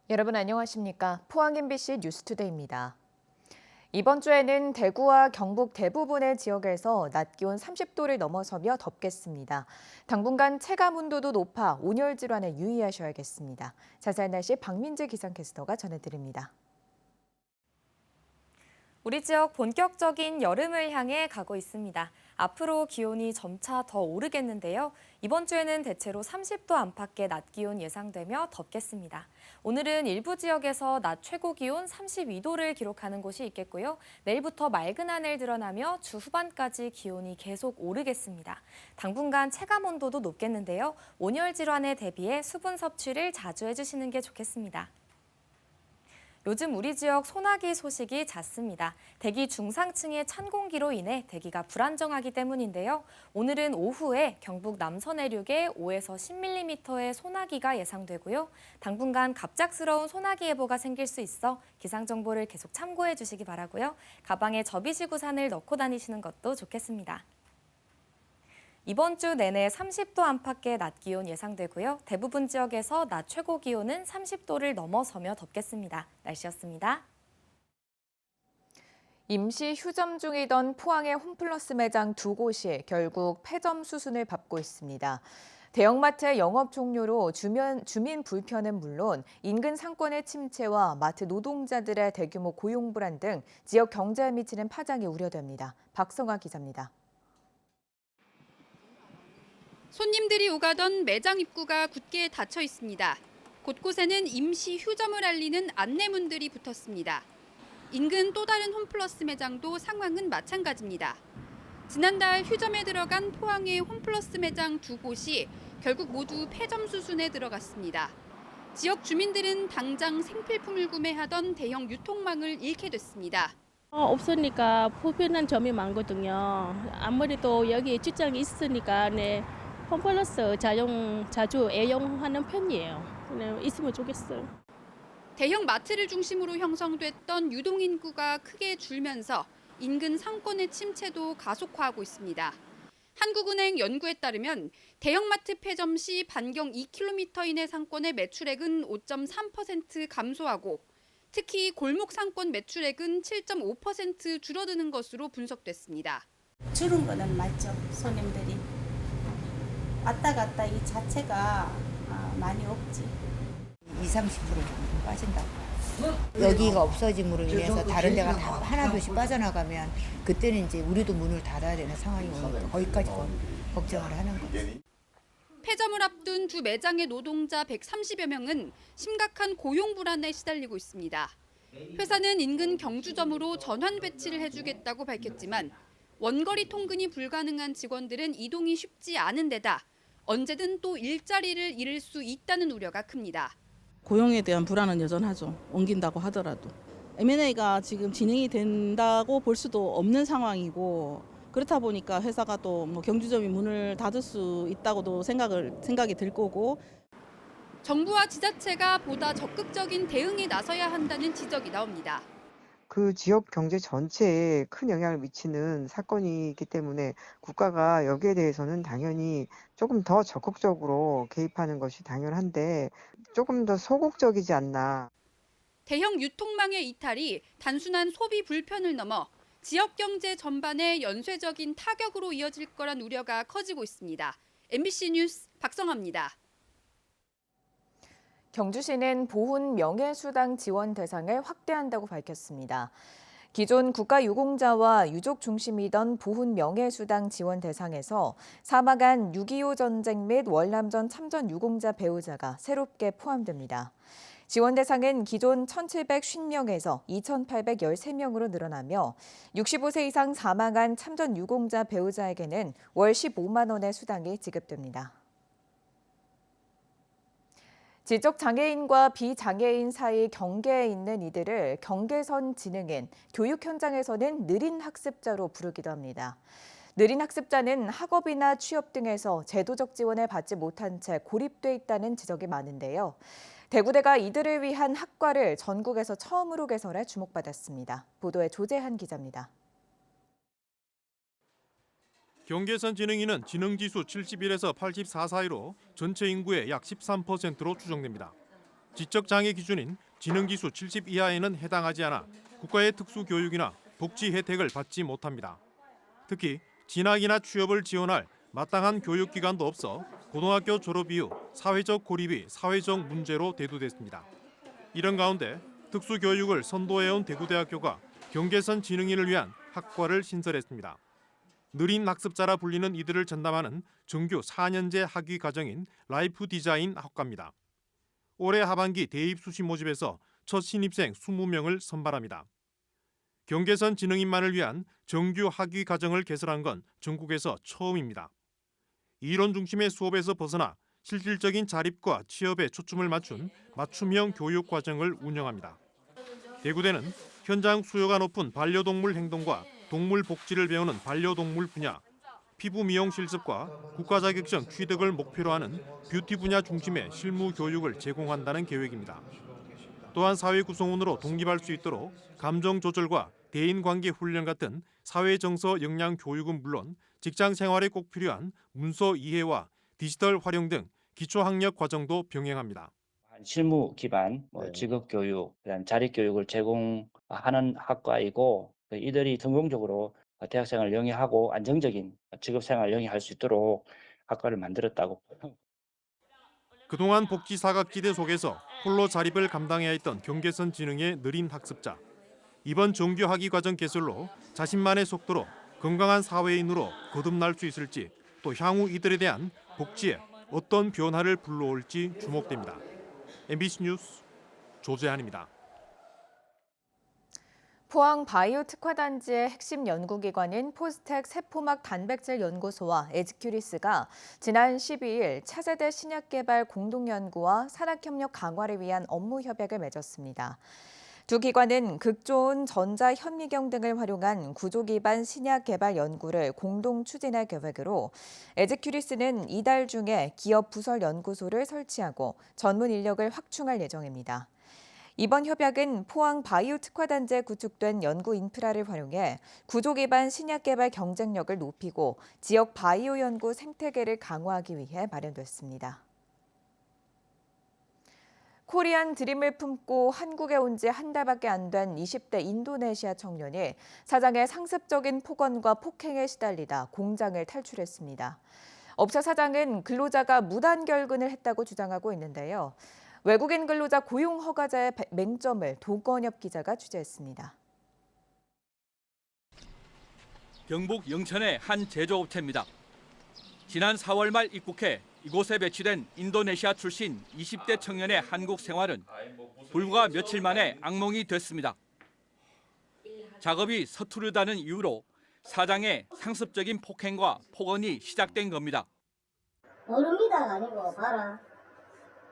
여러분 안녕하십니까? 포항 MBC 뉴스투데이입니다. 이번 주에는 대구와 경북 대부분의 지역에서 낮 기온 30도를 넘어서며 덥겠습니다. 당분간 체감 온도도 높아 온열 질환에 유의하셔야겠습니다. 자세한 날씨 박민재 기상캐스터가 전해드립니다. 우리 지역 본격적인 여름을 향해 가고 있습니다. 앞으로 기온이 점차 더 오르겠는데요. 이번 주에는 대체로 30도 안팎의 낮 기온 예상되며 덥겠습니다. 오늘은 일부 지역에서 낮 최고 기온 32도를 기록하는 곳이 있겠고요. 내일부터 맑은 하늘 드러나며 주 후반까지 기온이 계속 오르겠습니다. 당분간 체감 온도도 높겠는데요. 온열 질환에 대비해 수분 섭취를 자주 해주시는 게 좋겠습니다. 요즘 우리 지역 소나기 소식이 잦습니다. 대기 중상층의 찬 공기로 인해 대기가 불안정하기 때문인데요. 오늘은 오후에 경북 남서 내륙에 5에서 10mm의 소나기가 예상되고요. 당분간 갑작스러운 소나기 예보가 생길 수 있어 기상 정보를 계속 참고해 주시기 바라고요. 가방에 접이식 우산을 넣고 다니시는 것도 좋겠습니다. 이번 주 내내 30도 안팎의 낮 기온 예상되고요. 대부분 지역에서 낮 최고 기온은 30도를 넘어서며 덥겠습니다. 날씨였습니다. 임시 휴점 중이던 포항의 홈플러스 매장 두 곳이 결국 폐점 수순을 밟고 있습니다. 대형마트의 영업 종료로 주민 불편은 물론 인근 상권의 침체와 마트 노동자들의 대규모 고용 불안 등 지역 경제에 미치는 파장이 우려됩니다. 박성아 기자입니다. 손님들이 오가던 매장 입구가 굳게 닫혀 있습니다. 곳곳에는 임시 휴점을 알리는 안내문들이 붙었습니다. 인근 또 다른 홈플러스 매장도 상황은 마찬가지입니다. 지난달 휴점에 들어간 포항의 홈플러스 매장 두 곳이 결국 모두 폐점 수순에 들어갔습니다. 지역 주민들은 당장 생필품을 구매하던 대형 유통망을 잃게 됐습니다. 없으니까 불편한 점이 많거든요. 아무래도 여기 직장이 있으니까 홈플러스 자주 애용하는 편이에요. 그냥 있으면 좋겠어요. 대형 마트를 중심으로 형성됐던 유동인구가 크게 줄면서 인근 상권의 침체도 가속화하고 있습니다. 한국은행 연구에 따르면 대형마트 폐점 시 반경 2km 이내 상권의 매출액은 5.3% 감소하고 특히 골목 상권 매출액은 7.5% 줄어드는 것으로 분석됐습니다. 줄은 거는 맞죠. 손님들이 왔다 갔다 이 자체가 많이 없지. 20-30% 정도 빠진다고. 여기가 없어짐으로 인해서 다른 데가 다 하나둘씩 빠져나가면 그때는 이제 우리도 문을 닫아야 되는 상황이 오니까 거기까지 걱정을 하는 거죠. 폐점을 앞둔 두 매장의 노동자 130여 명은 심각한 고용 불안에 시달리고 있습니다. 회사는 인근 경주점으로 전환 배치를 해주겠다고 밝혔지만 원거리 통근이 불가능한 직원들은 이동이 쉽지 않은 데다 언제든 또 일자리를 잃을 수 있다는 우려가 큽니다. 고용에 대한 불안은 여전하죠. 옮긴다고 하더라도. M&A가 지금 진행이 된다고 볼 수도 없는 상황이고 그렇다 보니까 회사가 또 경주점이 문을 닫을 수 있다고도 생각이 들 거고. 정부와 지자체가 보다 적극적인 대응에 나서야 한다는 지적이 나옵니다. 그 지역 경제 전체에 큰 영향을 미치는 사건이 있기 때문에 국가가 여기에 대해서는 당연히 조금 더 적극적으로 개입하는 것이 당연한데 조금 더 소극적이지 않나. 대형 유통망의 이탈이 단순한 소비 불편을 넘어 지역 경제 전반에 연쇄적인 타격으로 이어질 거란 우려가 커지고 있습니다. MBC 뉴스 박성아입니다. 경주시는 보훈 명예수당 지원 대상을 확대한다고 밝혔습니다. 기존 국가유공자와 유족 중심이던 보훈 명예수당 지원 대상에서 사망한 6.25 전쟁 및 월남전 참전 유공자 배우자가 새롭게 포함됩니다. 지원 대상은 기존 1,750명에서 2,813명으로 늘어나며 65세 이상 사망한 참전 유공자 배우자에게는 월 15만 원의 수당이 지급됩니다. 지적장애인과 비장애인 사이 경계에 있는 이들을 경계선 지능인, 교육 현장에서는 느린 학습자로 부르기도 합니다. 느린 학습자는 학업이나 취업 등에서 제도적 지원을 받지 못한 채 고립돼 있다는 지적이 많은데요. 대구대가 이들을 위한 학과를 전국에서 처음으로 개설해 주목받았습니다. 보도에 조재한 기자입니다. 경계선 지능인은 지능지수 71에서 84 사이로 전체 인구의 약 13%로 추정됩니다. 지적장애 기준인 지능지수 70 이하에는 해당하지 않아 국가의 특수교육이나 복지 혜택을 받지 못합니다. 특히 진학이나 취업을 지원할 마땅한 교육기관도 없어 고등학교 졸업 이후 사회적 고립이 사회적 문제로 대두됐습니다. 이런 가운데 특수교육을 선도해온 대구대학교가 경계선 지능인을 위한 학과를 신설했습니다. 느린 학습자라 불리는 이들을 전담하는 정규 4년제 학위 과정인 라이프 디자인 학과입니다. 올해 하반기 대입 수시 모집에서 첫 신입생 20명을 선발합니다. 경계선 지능인만을 위한 정규 학위 과정을 개설한 건 전국에서 처음입니다. 이론 중심의 수업에서 벗어나 실질적인 자립과 취업에 초점을 맞춘 맞춤형 교육 과정을 운영합니다. 대구대는 현장 수요가 높은 반려동물 행동과 동물 복지를 배우는 반려동물 분야, 피부 미용 실습과 국가 자격증 취득을 목표로 하는 뷰티 분야 중심의 실무 교육을 제공한다는 계획입니다. 또한 사회 구성원으로 독립할 수 있도록 감정 조절과 대인관계 훈련 같은 사회 정서 역량 교육은 물론 직장 생활에 꼭 필요한 문서 이해와 디지털 활용 등 기초 학력 과정도 병행합니다. 실무 기반 직업 교육, 그다음 자립 교육을 제공하는 학과이고 이들이 성공적으로 대학생활을 영위하고 안정적인 직업 생활을 영위할 수 있도록 학과를 만들었다고. 그동안 복지 사각지대 속에서 홀로 자립을 감당해야 했던 경계선 지능의 느린 학습자. 이번 정규 학위 과정 개설로 자신만의 속도로 건강한 사회인으로 거듭날 수 있을지, 또 향후 이들에 대한 복지에 어떤 변화를 불러올지 주목됩니다. MBC 뉴스 조재한입니다. 포항 바이오 특화단지의 핵심 연구기관인 포스텍 세포막 단백질 연구소와 에즈큐리스가 지난 12일 차세대 신약 개발 공동연구와 산학협력 강화를 위한 업무 협약을 맺었습니다. 두 기관은 극좋은 전자 현미경 등을 활용한 구조 기반 신약 개발 연구를 공동 추진할 계획으로 에즈큐리스는 이달 중에 기업 부설 연구소를 설치하고 전문 인력을 확충할 예정입니다. 이번 협약은 포항 바이오 특화단지에 구축된 연구 인프라를 활용해 구조 기반 신약 개발 경쟁력을 높이고 지역 바이오 연구 생태계를 강화하기 위해 마련됐습니다. 코리안 드림을 품고 한국에 온 지 한 달밖에 안 된 20대 인도네시아 청년이 사장의 상습적인 폭언과 폭행에 시달리다 공장을 탈출했습니다. 업체 사장은 근로자가 무단 결근을 했다고 주장하고 있는데요. 외국인 근로자 고용 허가자의 맹점을 도건엽 기자가 취재했습니다. 경북 영천의 한 제조업체입니다. 지난 4월 말 입국해 이곳에 배치된 인도네시아 출신 20대 청년의 한국 생활은 불과 며칠 만에 악몽이 됐습니다. 작업이 서투르다는 이유로 사장의 상습적인 폭행과 폭언이 시작된 겁니다. 모릅니다가 아니고 봐라.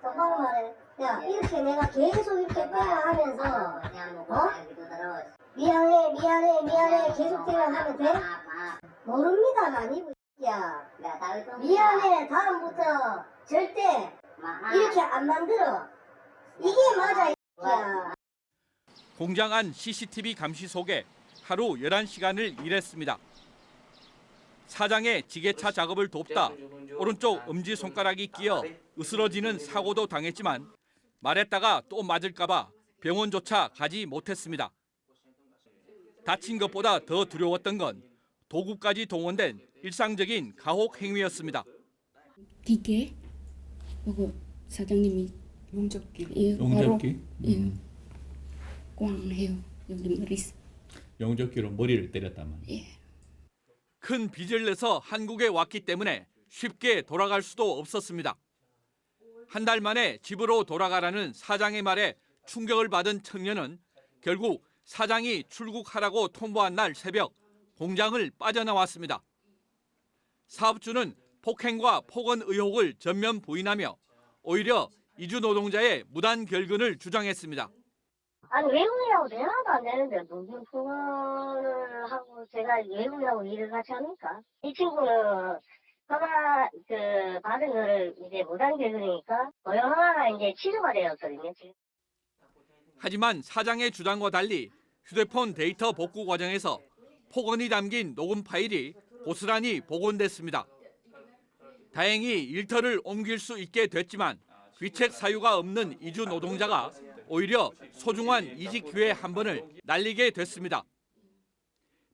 똑바로 말해. 야, 이렇게 내가 계속 이렇게 빼야 하면서 미안해 계속 대화하면 돼? 모릅니다가 아니고 야 미안해 다음부터 절대 이렇게 안 만들어. 이게 맞아. 야. 공장 안 CCTV 감시 속에 하루 11시간을 일했습니다. 사장의 지게차 작업을 돕다 오른쪽 엄지손가락이 끼어 으스러지는 사고도 당했지만 말했다가 또 맞을까 봐 병원조차 가지 못했습니다. 다친 것보다 더 두려웠던 건 도구까지 동원된 일상적인 가혹 행위였습니다. 기계, 그리고 사장님이 용접기, 꽝 해요. 여기 머리. 용접기로 머리를 때렸다만. 큰 빚을 내서 한국에 왔기 때문에 쉽게 돌아갈 수도 없었습니다. 한 달 만에 집으로 돌아가라는 사장의 말에 충격을 받은 청년은 결국 사장이 출국하라고 통보한 날 새벽 공장을 빠져나왔습니다. 사업주는 폭행과 폭언 의혹을 전면 부인하며 오히려 이주 노동자의 무단 결근을 주장했습니다. 아니 외국인하고 대화도 안 되는데 무슨 폭언을 하고 제가 외국인하고 일을 같이 합니까? 이 친구는 허가 받은 거를 이제 무단 결근이니까 고용 허가가 이제 취소가 되었거든요. 하지만 사장의 주장과 달리 휴대폰 데이터 복구 과정에서 폭언이 담긴 녹음 파일이 고스란히 복원됐습니다. 다행히 일터를 옮길 수 있게 됐지만 귀책 사유가 없는 이주 노동자가 오히려 소중한 이직 기회 한 번을 날리게 됐습니다.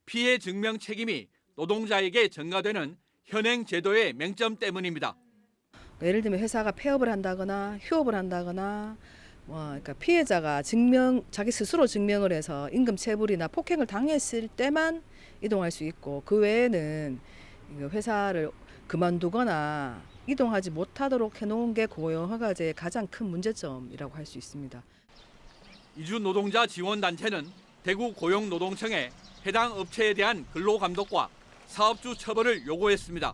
피해 증명 책임이 노동자에게 전가되는 현행 제도의 맹점 때문입니다. 예를 들면 회사가 폐업을 한다거나 휴업을 한다거나 그러니까 피해자가 자기 스스로 증명을 해서 임금 체불이나 폭행을 당했을 때만 이동할 수 있고 그 외에는 회사를 그만두거나 이동하지 못하도록 해놓은 게 고용허가제의 가장 큰 문제점이라고 할 수 있습니다. 이주 노동자 지원단체는 대구 고용노동청에 해당 업체에 대한 근로감독과 사업주 처벌을 요구했습니다.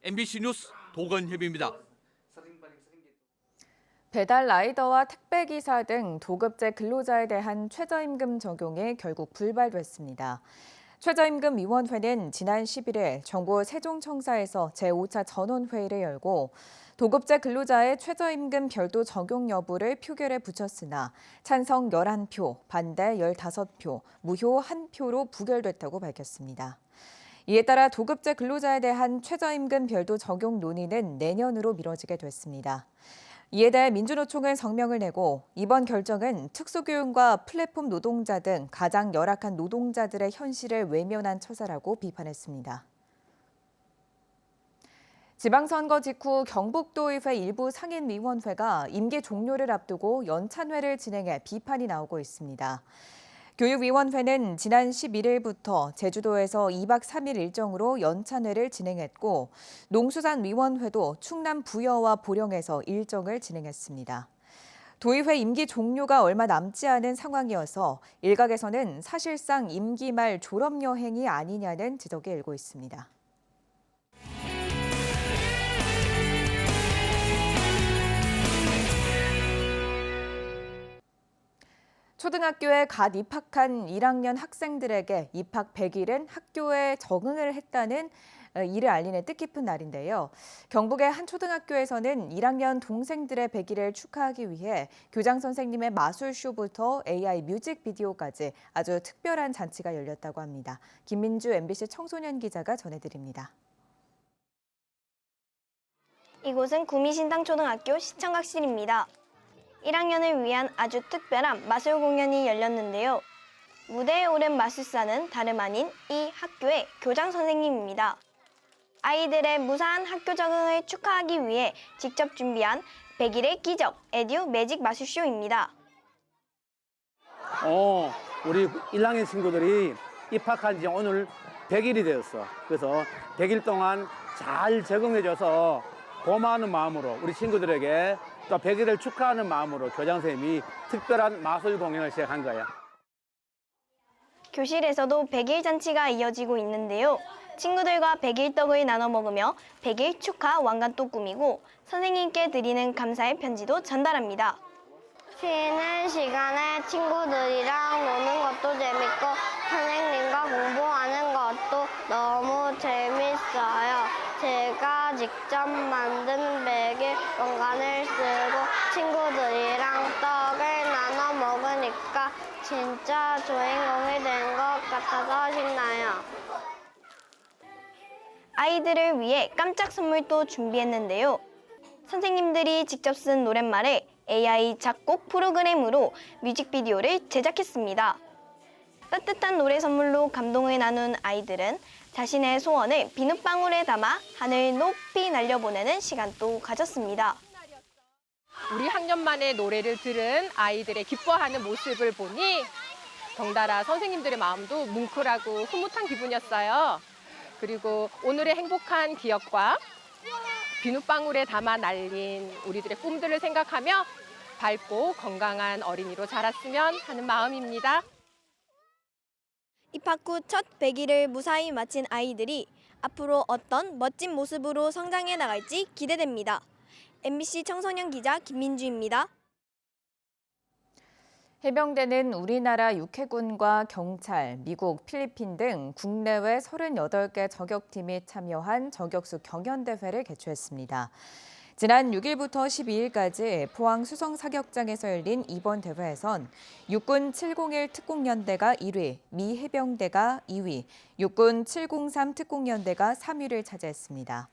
MBC 뉴스 도건협입니다. 배달 라이더와 택배기사 등 도급제 근로자에 대한 최저임금 적용이 결국 불발됐습니다. 최저임금위원회는 지난 11일 정부 세종청사에서 제5차 전원회의를 열고 도급제 근로자의 최저임금 별도 적용 여부를 표결에 붙였으나 찬성 11표, 반대 15표, 무효 1표로 부결됐다고 밝혔습니다. 이에 따라 도급제 근로자에 대한 최저임금 별도 적용 논의는 내년으로 미뤄지게 됐습니다. 이에 대해 민주노총은 성명을 내고 이번 결정은 특수교육과 플랫폼 노동자 등 가장 열악한 노동자들의 현실을 외면한 처사라고 비판했습니다. 지방선거 직후 경북도의회 일부 상임위원회가 임기 종료를 앞두고 연찬회를 진행해 비판이 나오고 있습니다. 교육위원회는 지난 11일부터 제주도에서 2박 3일 일정으로 연찬회를 진행했고 농수산위원회도 충남 부여와 보령에서 일정을 진행했습니다. 도의회 임기 종료가 얼마 남지 않은 상황이어서 일각에서는 사실상 임기 말 졸업여행이 아니냐는 지적이 일고 있습니다. 초등학교에 갓 입학한 1학년 학생들에게 입학 100일은 학교에 적응을 했다는 이를 알리는 뜻깊은 날인데요. 경북의 한 초등학교에서는 1학년 동생들의 100일을 축하하기 위해 교장 선생님의 마술쇼부터 AI 뮤직비디오까지 아주 특별한 잔치가 열렸다고 합니다. 김민주 MBC 청소년 기자가 전해드립니다. 이곳은 구미신당초등학교 시청각실입니다. 1학년을 위한 아주 특별한 마술 공연이 열렸는데요. 무대에 오른 마술사는 다름 아닌 이 학교의 교장 선생님입니다. 아이들의 무사한 학교 적응을 축하하기 위해 직접 준비한 100일의 기적 에듀 매직 마술쇼입니다. 우리 1학년 친구들이 입학한 지 오늘 100일이 되었어. 그래서 100일 동안 잘 적응해줘서 고마워하는 마음으로 우리 친구들에게 또 100일을 축하하는 마음으로 교장 선생님이 특별한 마술 공연을 시작한 거야. 교실에서도 100일 잔치가 이어지고 있는데요. 친구들과 100일 떡을 나눠 먹으며 100일 축하 왕관도 꾸미고 선생님께 드리는 감사의 편지도 전달합니다. 쉬는 시간에 친구들이랑 노는 것도 재밌고 선생님과 공부하는 것도 너무 재밌어요. 제가 직접 만든 100일 왕관을 쓰고 친구들이랑 떡을 나눠 먹으니까 진짜 주인공이 된 것 같아서 신나요. 아이들을 위해 깜짝 선물도 준비했는데요. 선생님들이 직접 쓴 노랫말에 AI 작곡 프로그램으로 뮤직비디오를 제작했습니다. 따뜻한 노래 선물로 감동을 나눈 아이들은 자신의 소원을 비눗방울에 담아 하늘 높이 날려보내는 시간도 가졌습니다. 우리 학년만의 노래를 들은 아이들의 기뻐하는 모습을 보니 덩달아 선생님들의 마음도 뭉클하고 흐뭇한 기분이었어요. 그리고 오늘의 행복한 기억과 비눗방울에 담아 날린 우리들의 꿈들을 생각하며 밝고 건강한 어린이로 자랐으면 하는 마음입니다. 입학 후 첫 100일을 무사히 마친 아이들이 앞으로 어떤 멋진 모습으로 성장해 나갈지 기대됩니다. MBC 청소년 기자 김민주입니다. 해병대는 우리나라 육해군과 경찰, 미국, 필리핀 등 국내외 38개 저격팀이 참여한 저격수 경연대회를 개최했습니다. 지난 6일부터 12일까지 포항 수성사격장에서 열린 이번 대회에선 육군 701 특공연대가 1위, 미 해병대가 2위, 육군 703 특공연대가 3위를 차지했습니다.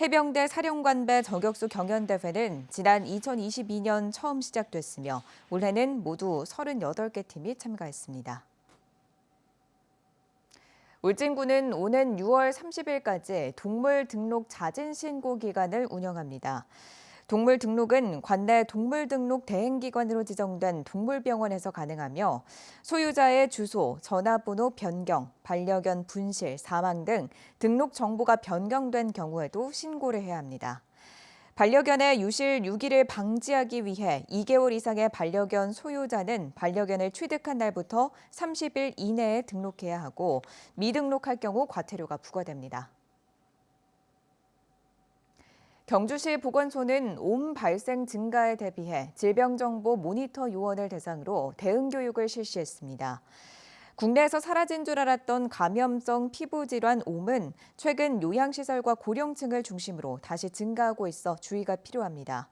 해병대 사령관배 저격수 경연대회는 지난 2022년 처음 시작됐으며 올해는 모두 38개 팀이 참가했습니다. 울진군은 오는 6월 30일까지 동물 등록 자진 신고 기간을 운영합니다. 동물 등록은 관내 동물 등록 대행기관으로 지정된 동물병원에서 가능하며 소유자의 주소, 전화번호 변경, 반려견 분실, 사망 등 등록 정보가 변경된 경우에도 신고를 해야 합니다. 반려견의 유실 유기를 방지하기 위해 2개월 이상의 반려견 소유자는 반려견을 취득한 날부터 30일 이내에 등록해야 하고 미등록할 경우 과태료가 부과됩니다. 경주시 보건소는 옴 발생 증가에 대비해 질병정보 모니터 요원을 대상으로 대응 교육을 실시했습니다. 국내에서 사라진 줄 알았던 감염성 피부질환 옴은 최근 요양시설과 고령층을 중심으로 다시 증가하고 있어 주의가 필요합니다.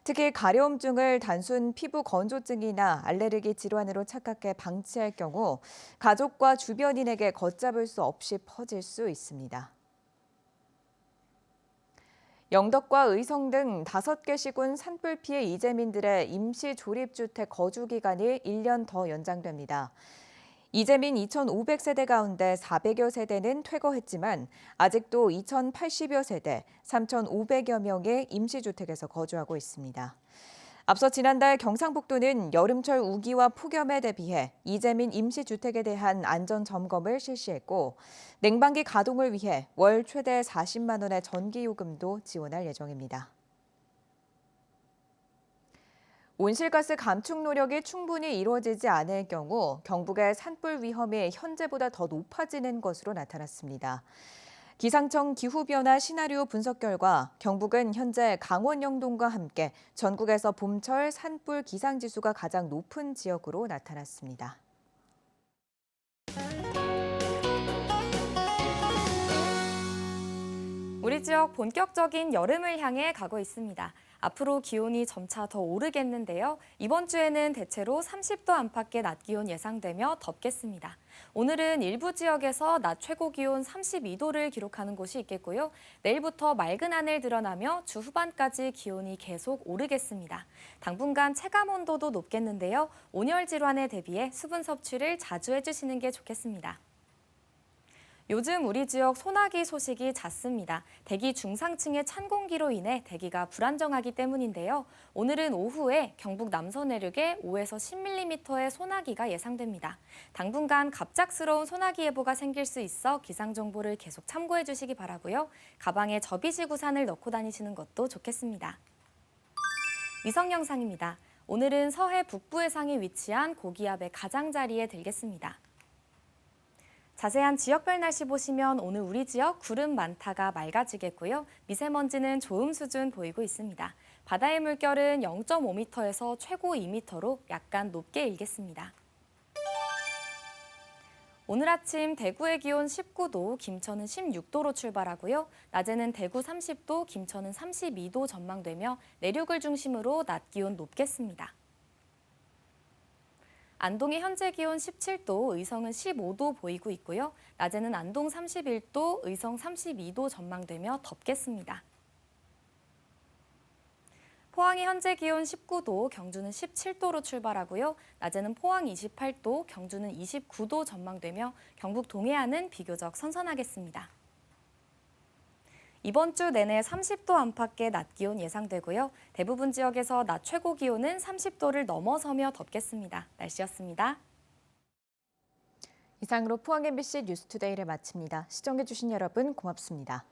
특히 가려움증을 단순 피부 건조증이나 알레르기 질환으로 착각해 방치할 경우 가족과 주변인에게 걷잡을 수 없이 퍼질 수 있습니다. 영덕과 의성 등 5개 시군 산불 피해 이재민들의 임시 조립주택 거주 기간이 1년 더 연장됩니다. 이재민 2,500세대 가운데 400여 세대는 퇴거했지만 아직도 2,080여 세대, 3,500여 명의 임시주택에서 거주하고 있습니다. 앞서 지난달 경상북도는 여름철 우기와 폭염에 대비해 이재민 임시주택에 대한 안전점검을 실시했고 냉방기 가동을 위해 월 최대 40만 원의 전기요금도 지원할 예정입니다. 온실가스 감축 노력이 충분히 이루어지지 않을 경우 경북의 산불 위험이 현재보다 더 높아지는 것으로 나타났습니다. 기상청 기후변화 시나리오 분석 결과 경북은 현재 강원 영동과 함께 전국에서 봄철 산불 기상지수가 가장 높은 지역으로 나타났습니다. 우리 지역 본격적인 여름을 향해 가고 있습니다. 앞으로 기온이 점차 더 오르겠는데요. 이번 주에는 대체로 30도 안팎의 낮 기온 예상되며 덥겠습니다. 오늘은 일부 지역에서 낮 최고 기온 32도를 기록하는 곳이 있겠고요. 내일부터 맑은 하늘 드러나며 주 후반까지 기온이 계속 오르겠습니다. 당분간 체감 온도도 높겠는데요. 온열 질환에 대비해 수분 섭취를 자주 해주시는 게 좋겠습니다. 요즘 우리 지역 소나기 소식이 잦습니다. 대기 중상층의 찬 공기로 인해 대기가 불안정하기 때문인데요. 오늘은 오후에 경북 남서 내륙에 5에서 10mm의 소나기가 예상됩니다. 당분간 갑작스러운 소나기 예보가 생길 수 있어 기상 정보를 계속 참고해 주시기 바라고요. 가방에 접이지구산을 넣고 다니시는 것도 좋겠습니다. 위성 영상입니다. 오늘은 서해 북부 해상에 위치한 고기압의 가장자리에 들겠습니다. 자세한 지역별 날씨 보시면 오늘 우리 지역 구름 많다가 맑아지겠고요. 미세먼지는 좋음 수준 보이고 있습니다. 바다의 물결은 0.5m에서 최고 2m로 약간 높게 일겠습니다. 오늘 아침 대구의 기온 19도, 김천은 16도로 출발하고요. 낮에는 대구 30도, 김천은 32도 전망되며 내륙을 중심으로 낮 기온 높겠습니다. 안동의 현재 기온 17도, 의성은 15도 보이고 있고요. 낮에는 안동 31도, 의성 32도 전망되며 덥겠습니다. 포항의 현재 기온 19도, 경주는 17도로 출발하고요. 낮에는 포항 28도, 경주는 29도 전망되며 경북 동해안은 비교적 선선하겠습니다. 이번 주 내내 30도 안팎의 낮 기온 예상되고요. 대부분 지역에서 낮 최고 기온은 30도를 넘어서며 덥겠습니다. 날씨였습니다. 이상으로 포항 MBC 뉴스투데이를 마칩니다. 시청해주신 여러분 고맙습니다.